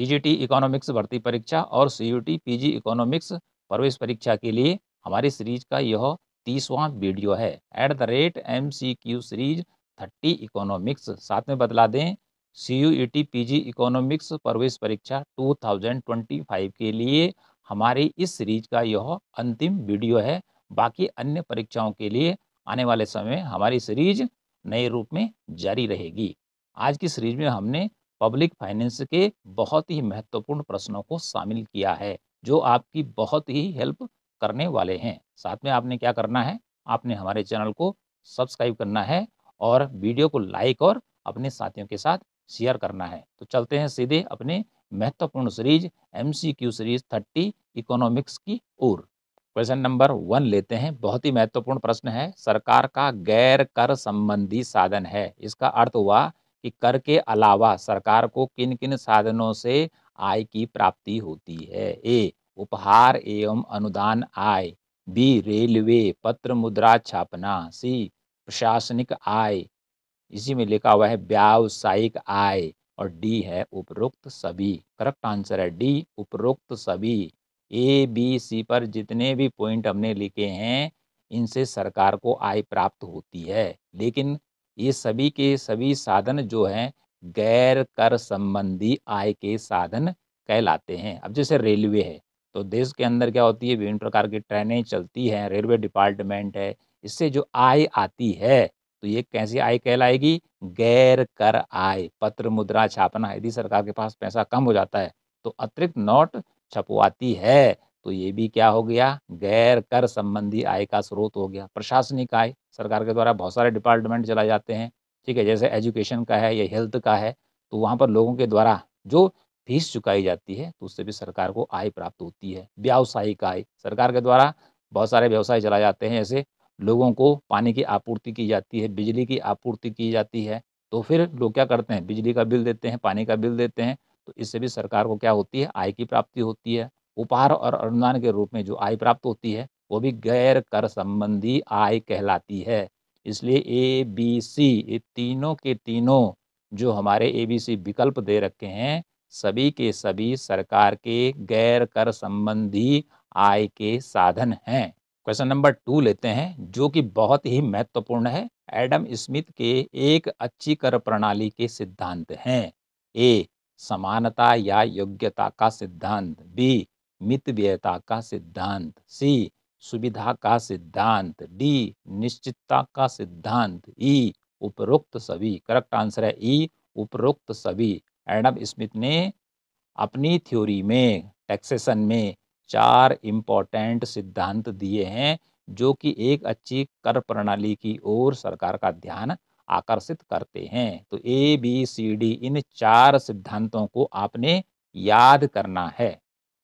PGT economics भर्ती परीक्षा और सीयूटी पीजी इकोनॉमिक्स प्रवेश परीक्षा के लिए हमारी सीरीज का यह 30वां वीडियो है। @MCQ सीरीज 30 इकोनॉमिक्स, साथ में बतला दें सीयूईटी पीजी इकोनॉमिक्स प्रवेश परीक्षा 2025 के लिए हमारी इस सीरीज का यह अंतिम वीडियो है। बाकी अन्य परीक्षाओं के लिए आने वाले समय में हमारी सीरीज नए रूप में जारी रहेगी। आज की सीरीज में हमने पब्लिक फाइनेंस के बहुत ही महत्वपूर्ण प्रश्नों को शामिल किया है, जो आपकी बहुत ही हेल्प करने वाले हैं। साथ में आपने क्या करना है, आपने हमारे चैनल को सब्सक्राइब करना है और वीडियो को लाइक और अपने साथियों के साथ शेयर करना है। तो चलते हैं सीधे अपने महत्वपूर्ण सीरीज MCQ सीरीज 30 इकोनॉमिक्स की ओर। क्वेश्चन नंबर 1 लेते हैं। बहुत ही महत्वपूर्ण प्रश्न है। सरकार का गैर कर संबंधी साधन है। इसका अर्थ हुआ कि कर के अलावा सरकार को किन किन साधनों से आय की प्राप्ति होती है। ए, उपहार एवं अनुदान आय। बी, रेलवे पत्र मुद्रा छापना। सी, प्रशासनिक आय, इसी में लिखा हुआ है व्यावसायिक आय। और डी है उपरोक्त सभी। करेक्ट आंसर है डी, उपरोक्त सभी। ए बी सी पर जितने भी पॉइंट हमने लिखे हैं, इनसे सरकार को आय प्राप्त होती है, लेकिन ये सभी के सभी साधन जो हैं गैर कर संबंधी आय के साधन कहलाते हैं। अब जैसे रेलवे है, तो देश के अंदर क्या होती है, विभिन्न प्रकार की ट्रेनें चलती हैं, रेलवे डिपार्टमेंट है, इससे जो आय आती है तो ये कैसी आय कहलाएगी, गैर कर आय। पत्र मुद्रा छापना, यदि सरकार के पास पैसा कम हो जाता है तो अतिरिक्त नोट छपवाती है, तो ये भी क्या हो गया, गैर कर संबंधी आय का स्रोत हो गया। प्रशासनिक आय, सरकार के द्वारा बहुत सारे डिपार्टमेंट चलाए जाते हैं, ठीक है, जैसे एजुकेशन का है या हेल्थ का है, तो वहाँ पर लोगों के द्वारा जो फीस चुकाई जाती है तो उससे भी सरकार को आय प्राप्त होती है। व्यावसायिक आय, सरकार के द्वारा बहुत सारे व्यवसाय चलाए जाते हैं, जैसे लोगों को पानी की आपूर्ति की जाती है, बिजली की आपूर्ति की जाती है, तो फिर लोग क्या करते हैं, बिजली का बिल देते हैं, पानी का बिल देते हैं, तो इससे भी सरकार को क्या होती है, आय की प्राप्ति होती है। उपहार और अनुदान के रूप में जो आय प्राप्त होती है वो भी गैर कर संबंधी आय कहलाती है। इसलिए ए बी सी, ये तीनों के तीनों जो हमारे ABC विकल्प दे रखे हैं, सभी के सभी सरकार के गैर कर संबंधी आय के साधन हैं। क्वेश्चन नंबर 2 लेते हैं, जो कि बहुत ही महत्वपूर्ण है। एडम स्मिथ के एक अच्छी कर प्रणाली के सिद्धांत हैं। ए, समानता या योग्यता का सिद्धांत। बी, मितव्ययता का सिद्धांत। सी, सुविधा का सिद्धांत। डी, निश्चितता का सिद्धांत। ई, उपरोक्त सभी। करेक्ट आंसर है ई, उपरोक्त सभी। एडम स्मिथ ने अपनी थ्योरी में, टैक्सेशन में 4 इम्पोर्टेंट सिद्धांत दिए हैं, जो कि एक अच्छी कर प्रणाली की ओर सरकार का ध्यान आकर्षित करते हैं। तो ABCD इन 4 सिद्धांतों को आपने याद करना है।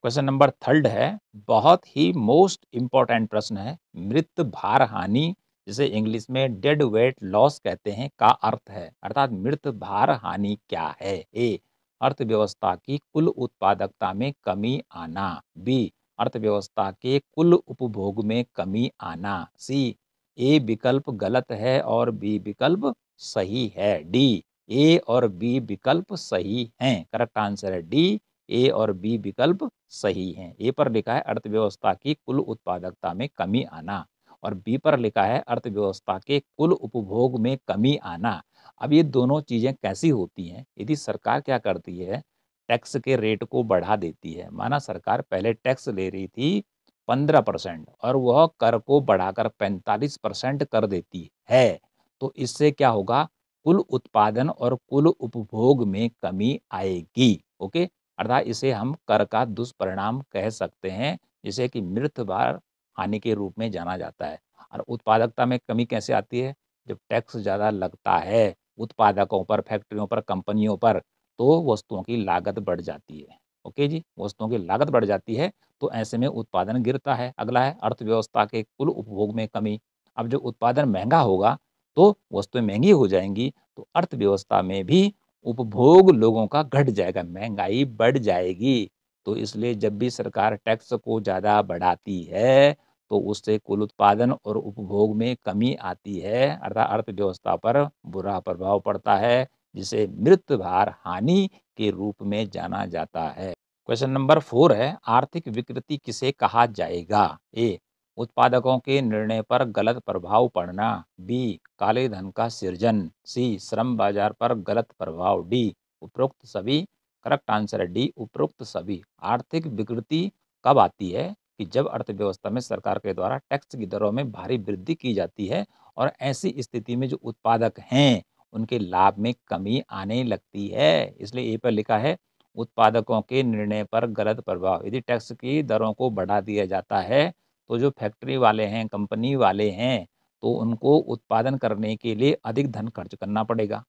क्वेश्चन नंबर 3 है, बहुत ही मोस्ट इम्पोर्टेंट प्रश्न है। मृत भार हानि, जिसे इंग्लिश में डेड वेट लॉस कहते हैं, का अर्थ है, अर्थात मृत भार हानि क्या है। ए, अर्थव्यवस्था की कुल उत्पादकता में कमी आना। बी, अर्थव्यवस्था के कुल उपभोग में कमी आना। सी, ए विकल्प गलत है और बी विकल्प सही है। डी, ए और बी विकल्प सही हैं। करेक्ट आंसर है डी, ए और बी विकल्प सही हैं। ए पर लिखा है अर्थव्यवस्था की कुल उत्पादकता में कमी आना, और बी पर लिखा है अर्थव्यवस्था के कुल उपभोग में कमी आना। अब ये दोनों चीज़ें कैसी होती हैं, यदि सरकार क्या करती है, टैक्स के रेट को बढ़ा देती है। माना सरकार पहले टैक्स ले रही थी 15% और वह कर को बढ़ाकर 45% कर देती है, तो इससे क्या होगा, कुल उत्पादन और कुल उपभोग में कमी आएगी। ओके, अर्थात इसे हम कर का दुष्परिणाम कह सकते हैं, जिसे कि मृत भार हानि के रूप में जाना जाता है। और उत्पादकता में कमी कैसे आती है, जब टैक्स ज़्यादा लगता है उत्पादकों पर, फैक्ट्रियों पर, कंपनियों पर, तो वस्तुओं की लागत बढ़ जाती है। ओके जी, वस्तुओं की लागत बढ़ जाती है, तो ऐसे में उत्पादन गिरता है। अगला है अर्थव्यवस्था के कुल उपभोग में कमी। अब जो उत्पादन महंगा होगा तो वस्तुएं महंगी हो जाएंगी, तो अर्थव्यवस्था में भी उपभोग लोगों का घट जाएगा, महंगाई बढ़ जाएगी। तो इसलिए जब भी सरकार टैक्स को ज़्यादा बढ़ाती है तो उससे कुल उत्पादन और उपभोग में कमी आती है, अर्थात अर्थव्यवस्था पर बुरा प्रभाव पड़ता है, जिसे मृत्यु भार हानि के रूप में जाना जाता है। क्वेश्चन नंबर 4 है, आर्थिक विकृति किसे कहा जाएगा? ए, उत्पादकों के निर्णय पर गलत प्रभाव पड़ना, बी, काले धन का सृजन, सी, श्रम बाजार पर गलत प्रभाव, डी, उपरोक्त सभी। करेक्ट आंसर है डी, उपरोक्त सभी। आर्थिक विकृति कब आती है? कि जब अर्थव्यवस्था में सरकार के द्वारा टैक्स की दरों में भारी वृद्धि की जाती है और ऐसी स्थिति में जो उत्पादक हैं उनके लाभ में कमी आने लगती है। इसलिए ए पर लिखा है उत्पादकों के निर्णय पर गलत प्रभाव। यदि टैक्स की दरों को बढ़ा दिया जाता है तो जो फैक्ट्री वाले हैं, कंपनी वाले हैं, तो उनको उत्पादन करने के लिए अधिक धन खर्च करना पड़ेगा।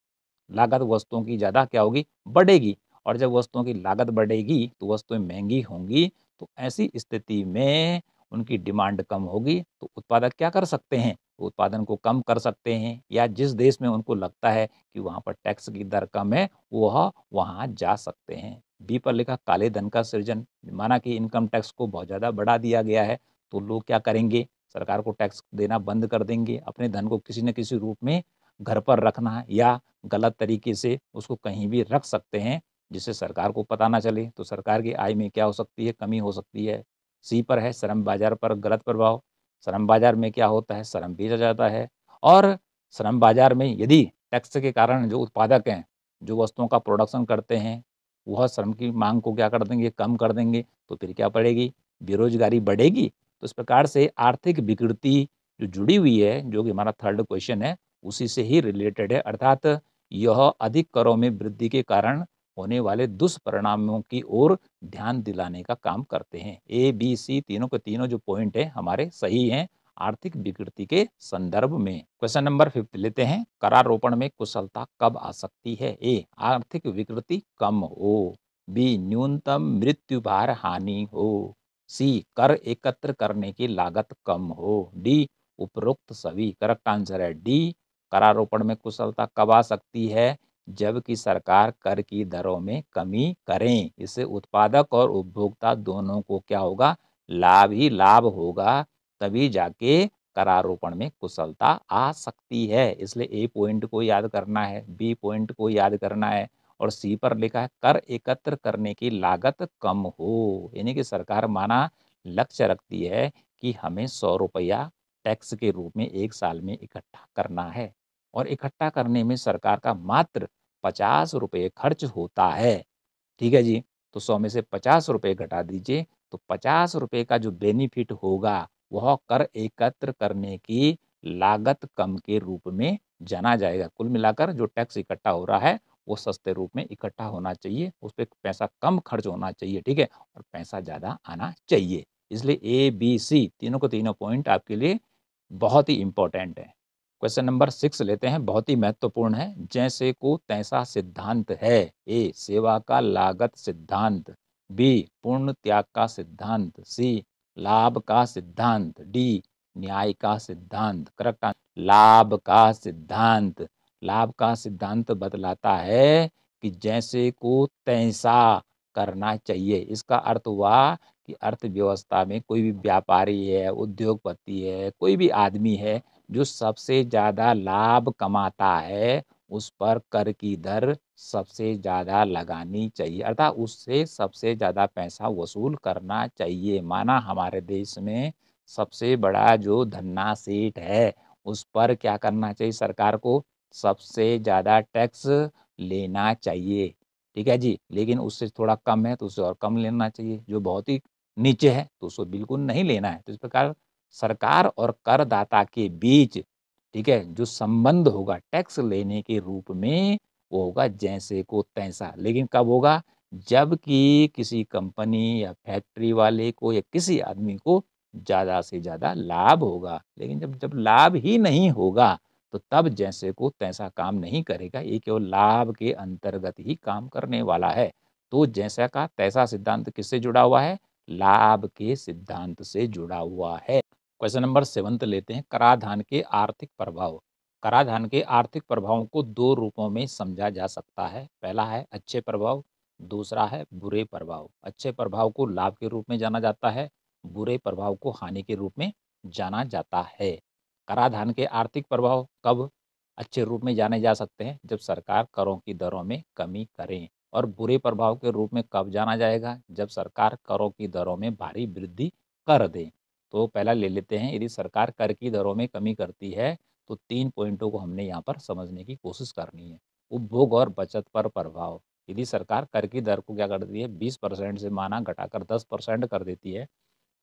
लागत वस्तुओं की ज़्यादा क्या होगी? बढ़ेगी। और जब वस्तुओं की लागत बढ़ेगी तो वस्तुएं महंगी होंगी। तो ऐसी स्थिति में उनकी डिमांड कम होगी तो उत्पादक क्या कर सकते हैं? उत्पादन को कम कर सकते हैं या जिस देश में उनको लगता है कि वहाँ पर टैक्स की दर कम है वह वहाँ जा सकते हैं। बी पर लिखा काले धन का सृजन। माना कि इनकम टैक्स को बहुत ज़्यादा बढ़ा दिया गया है तो लोग क्या करेंगे? सरकार को टैक्स देना बंद कर देंगे। अपने धन को किसी न किसी रूप में घर पर रखना या गलत तरीके से उसको कहीं भी रख सकते हैं जिससे सरकार को पता ना चले। तो सरकार की आय में क्या हो सकती है? कमी हो सकती है। सी पर है श्रम बाजार पर गलत प्रभाव। श्रम बाजार में क्या होता है? श्रम बेचा जाता है और श्रम बाजार में यदि टैक्स के कारण जो उत्पादक हैं, जो वस्तुओं का प्रोडक्शन करते हैं, वह श्रम की मांग को क्या कर देंगे? कम कर देंगे। तो फिर क्या पड़ेगी? बेरोजगारी बढ़ेगी। तो इस प्रकार से आर्थिक विकृति जो जुड़ी हुई है, जो कि हमारा थर्ड क्वेश्चन है, उसी से ही रिलेटेड है। अर्थात यह अधिक करों में वृद्धि के कारण होने वाले दुष्परिणामों की ओर ध्यान दिलाने का काम करते हैं। ए, बी, सी तीनों के तीनों जो पॉइंट है हमारे सही हैं आर्थिक विकृति के संदर्भ में। क्वेश्चन नंबर 5 लेते हैं, करारोपण में कुशलता कब आ सकती है? ए, आर्थिक विकृति कम हो, बी, न्यूनतम मृत्यु भार हानि हो, सी, कर एकत्र करने की लागत कम हो, डी, उपरोक्त सभी। करेक्ट आंसर है डी, करारोपण में कुशलता कब आ सकती है? जबकि सरकार कर की दरों में कमी करें। इससे उत्पादक और उपभोक्ता दोनों को क्या होगा? लाभ ही लाभ होगा। तभी जाके करारोपण में कुशलता आ सकती है। इसलिए ए पॉइंट को याद करना है, बी पॉइंट को याद करना है और सी पर लिखा है कर एकत्र करने की लागत कम हो। यानी कि सरकार माना लक्ष्य रखती है कि हमें 100 रुपया टैक्स के रूप में एक साल में इकट्ठा करना है और इकट्ठा करने में सरकार का मात्र 50 रुपये खर्च होता है। ठीक है जी, तो 100 में से 50 रुपये घटा दीजिए तो 50 रुपये का जो बेनिफिट होगा वह कर एकत्र करने की लागत कम के रूप में जाना जाएगा। कुल मिलाकर जो टैक्स इकट्ठा हो रहा है वो सस्ते रूप में इकट्ठा होना चाहिए, उस पर पैसा कम खर्च होना चाहिए। ठीक है, और पैसा ज़्यादा आना चाहिए। इसलिए ए, बी, सी तीनों को तीनों पॉइंट आपके लिए बहुत ही इंपॉर्टेंट है। क्वेश्चन नंबर 6 लेते हैं, बहुत ही महत्वपूर्ण है। जैसे को तैसा सिद्धांत है? ए, सेवा का लागत सिद्धांत, बी, पूर्ण त्याग का सिद्धांत, सी, लाभ का सिद्धांत, डी, न्याय का सिद्धांत। करेक्ट आंसर लाभ का सिद्धांत। लाभ का सिद्धांत बतलाता है कि जैसे को तैसा करना चाहिए। इसका अर्थ हुआ कि अर्थव्यवस्था में कोई भी व्यापारी है, उद्योगपति है, कोई भी आदमी है जो सबसे ज़्यादा लाभ कमाता है उस पर कर की दर सबसे ज़्यादा लगानी चाहिए, अर्थात उससे सबसे ज़्यादा पैसा वसूल करना चाहिए। माना हमारे देश में सबसे बड़ा जो धन्ना सेठ है उस पर क्या करना चाहिए? सरकार को सबसे ज़्यादा टैक्स लेना चाहिए। ठीक है जी, लेकिन उससे थोड़ा कम है तो उससे और कम लेना चाहिए। जो बहुत ही नीचे है तो उसको बिल्कुल नहीं लेना है। तो इस प्रकार सरकार और करदाता के बीच, ठीक है, जो संबंध होगा टैक्स लेने के रूप में वो होगा जैसे को तैसा। लेकिन कब होगा? जबकि किसी कंपनी या फैक्ट्री वाले को या किसी आदमी को ज़्यादा से ज़्यादा लाभ होगा। लेकिन जब जब लाभ ही नहीं होगा तो तब जैसे को तैसा काम नहीं करेगा। ये केवल लाभ के अंतर्गत ही काम करने वाला है। तो जैसा का तैसा सिद्धांत किससे जुड़ा हुआ है? लाभ के सिद्धांत से जुड़ा हुआ है। क्वेश्चन नंबर 7 लेते हैं, कराधान के आर्थिक प्रभाव। कराधान के आर्थिक प्रभावों को दो रूपों में समझा जा सकता है। पहला है अच्छे प्रभाव, दूसरा है बुरे प्रभाव। अच्छे प्रभाव को लाभ के रूप में जाना जाता है, बुरे प्रभाव को हानि के रूप में जाना जाता है। कराधान के आर्थिक प्रभाव कब अच्छे रूप में जाने जा सकते हैं जब सरकार करों की दरों में कमी करे, और बुरे प्रभाव के रूप में कब जाना जाएगा, जब सरकार करों की दरों में भारी वृद्धि कर दे। तो पहला ले लेते हैं, यदि सरकार कर की दरों में कमी करती है तो 3 पॉइंटों को हमने यहाँ पर समझने की कोशिश करनी है। उपभोग और बचत पर प्रभाव। यदि सरकार कर की दर को क्या करती है, 20% से माना घटाकर 10% कर देती है,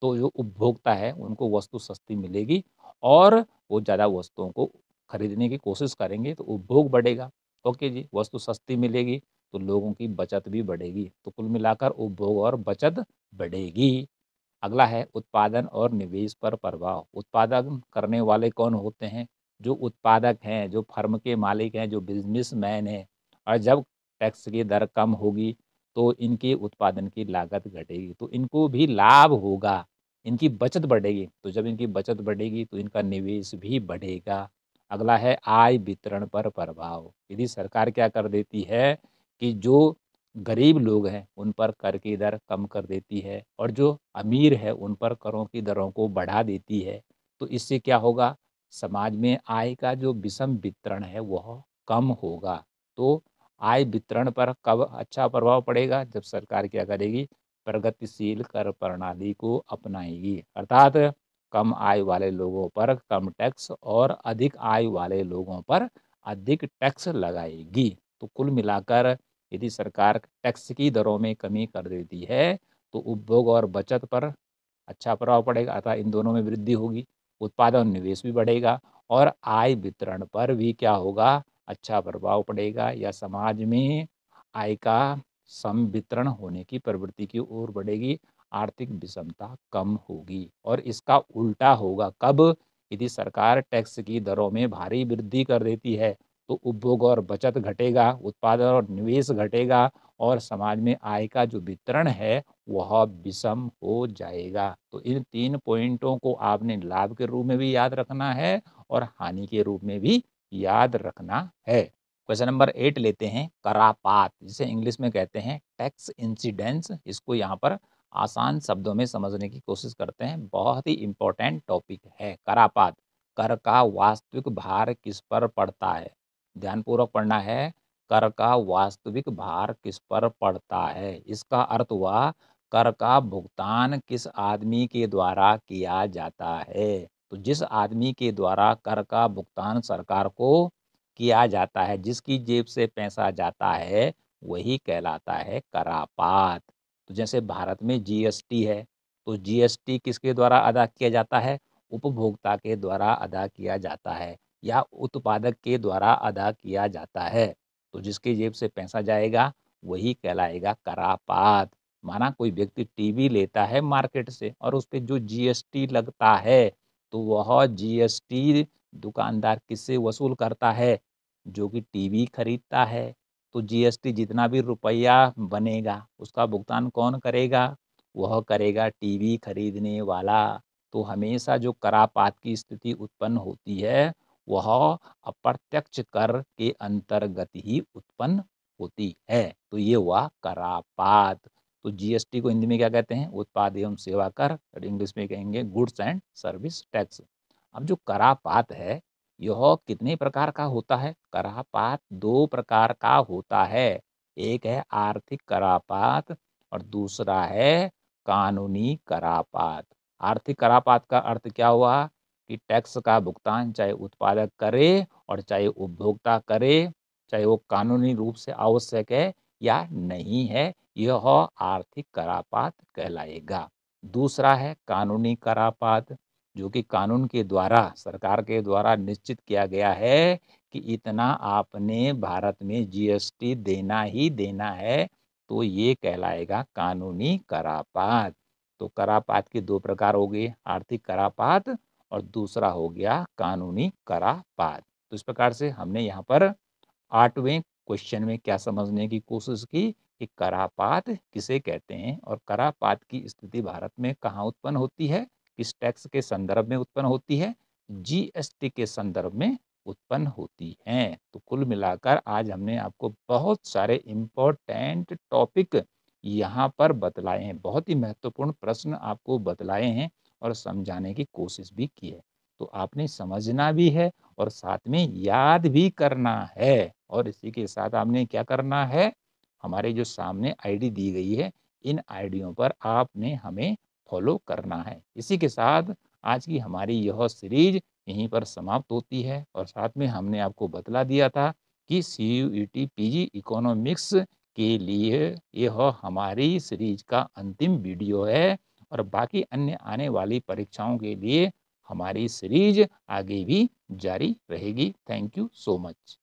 तो जो उपभोक्ता है उनको वस्तु सस्ती मिलेगी और वो ज़्यादा वस्तुओं को खरीदने की कोशिश करेंगे, तो उपभोग बढ़ेगा। ओके जी, वस्तु सस्ती मिलेगी तो लोगों की बचत भी बढ़ेगी, तो कुल मिलाकर उपभोग और बचत बढ़ेगी। अगला है उत्पादन और निवेश पर प्रभाव। उत्पादन करने वाले कौन होते हैं, जो उत्पादक हैं, जो फर्म के मालिक हैं, जो बिजनेसमैन हैं। और जब टैक्स की दर कम होगी तो इनके उत्पादन की लागत घटेगी, तो इनको भी लाभ होगा, इनकी बचत बढ़ेगी। तो जब इनकी बचत बढ़ेगी तो इनका निवेश भी बढ़ेगा। अगला है आय वितरण पर प्रभाव। यदि सरकार क्या कर देती है कि जो गरीब लोग हैं उन पर कर की दर कम कर देती है और जो अमीर है उन पर करों की दरों को बढ़ा देती है, तो इससे क्या होगा, समाज में आय का जो विषम वितरण है वह कम होगा। तो आय वितरण पर कब अच्छा प्रभाव पड़ेगा, जब सरकार क्या करेगी, प्रगतिशील कर प्रणाली को अपनाएगी, अर्थात कम आय वाले लोगों पर कम टैक्स और अधिक आय वाले लोगों पर अधिक टैक्स लगाएगी। तो कुल मिलाकर यदि सरकार टैक्स की दरों में कमी कर देती है तो उपभोग और बचत पर अच्छा प्रभाव पड़ेगा, अतः इन दोनों में वृद्धि होगी, उत्पादन निवेश भी बढ़ेगा और आय वितरण पर भी क्या होगा, अच्छा प्रभाव पड़ेगा, या समाज में आय का सम वितरण होने की प्रवृत्ति की ओर बढ़ेगी, आर्थिक विषमता कम होगी। और इसका उल्टा होगा कब, यदि सरकार टैक्स की दरों में भारी वृद्धि कर देती है तो उपभोग और बचत घटेगा, उत्पादन और निवेश घटेगा और समाज में आय का जो वितरण है वह विषम हो जाएगा। तो इन 3 पॉइंटों को आपने लाभ के रूप में भी याद रखना है और हानि के रूप में भी याद रखना है। क्वेश्चन नंबर 8 लेते हैं, करापात, जिसे इंग्लिश में कहते हैं टैक्स इंसिडेंस। इसको यहाँ पर आसान शब्दों में समझने की कोशिश करते हैं, बहुत ही इंपॉर्टेंट टॉपिक है करापात। कर का वास्तविक भार किस पर पड़ता है, ध्यानपूर्वक पढ़ना है, कर का वास्तविक भार किस पर पड़ता है। इसका अर्थ हुआ कर का भुगतान किस आदमी के द्वारा किया जाता है। तो जिस आदमी के द्वारा कर का भुगतान सरकार को किया जाता है, जिसकी जेब से पैसा जाता है, वही कहलाता है करापात। तो जैसे भारत में जीएसटी है, तो जीएसटी किसके द्वारा अदा किया जाता है, उपभोक्ता के द्वारा अदा किया जाता है या उत्पादक के द्वारा अदा किया जाता है। तो जिसकी जेब से पैसा जाएगा वही कहलाएगा करापात। माना कोई व्यक्ति टीवी लेता है मार्केट से और उस पे जो जीएसटी लगता है, तो वह जीएसटी दुकानदार किससे वसूल करता है, जो कि टीवी खरीदता है। तो जीएसटी जितना भी रुपया बनेगा उसका भुगतान कौन करेगा, वह करेगा टीवी खरीदने वाला। तो हमेशा जो करापात की स्थिति उत्पन्न होती है वह अप्रत्यक्ष कर के अंतर्गत ही उत्पन्न होती है। तो ये हुआ करापात। तो जीएसटी को हिंदी में क्या कहते हैं, उत्पाद एवं सेवा कर, और इंग्लिश में कहेंगे गुड्स एंड सर्विस टैक्स। अब जो करापात है यह कितने प्रकार का होता है, करापात 2 प्रकार का होता है। एक है आर्थिक करापात और दूसरा है कानूनी करापात। आर्थिक करापात का अर्थ क्या हुआ कि टैक्स का भुगतान चाहे उत्पादक करे और चाहे उपभोक्ता करे, चाहे वो कानूनी रूप से आवश्यक है या नहीं है, यह आर्थिक करापात कहलाएगा। दूसरा है कानूनी करापात, जो कि कानून के द्वारा, सरकार के द्वारा निश्चित किया गया है कि इतना आपने भारत में जीएसटी देना ही देना है, तो ये कहलाएगा कानूनी करापात। तो करापात के 2 प्रकार हो गए, आर्थिक करापात और दूसरा हो गया कानूनी करापात। तो इस प्रकार से हमने यहाँ पर 8वें क्वेश्चन में क्या समझने की कोशिश की कि करापात किसे कहते हैं और करापात की स्थिति भारत में कहाँ उत्पन्न होती है, किस टैक्स के संदर्भ में उत्पन्न होती है, जीएसटी के संदर्भ में उत्पन्न होती हैं। तो कुल मिलाकर आज हमने आपको बहुत सारे इम्पोर्टेंट टॉपिक यहाँ पर बतलाए हैं, बहुत ही महत्वपूर्ण प्रश्न आपको बतलाए हैं और समझाने की कोशिश भी की है। तो आपने समझना भी है और साथ में याद भी करना है। और इसी के साथ आपने क्या करना है, हमारे जो सामने आईडी दी गई है, इन आईडियों पर आपने हमें फॉलो करना है। इसी के साथ आज की हमारी यह सीरीज यहीं पर समाप्त होती है और साथ में हमने आपको बतला दिया था कि CUET पीजी इकोनॉमिक्स के लिए यह हमारी सीरीज का अंतिम वीडियो है और बाकी अन्य आने वाली परीक्षाओं के लिए हमारी सीरीज आगे भी जारी रहेगी। Thank you so much.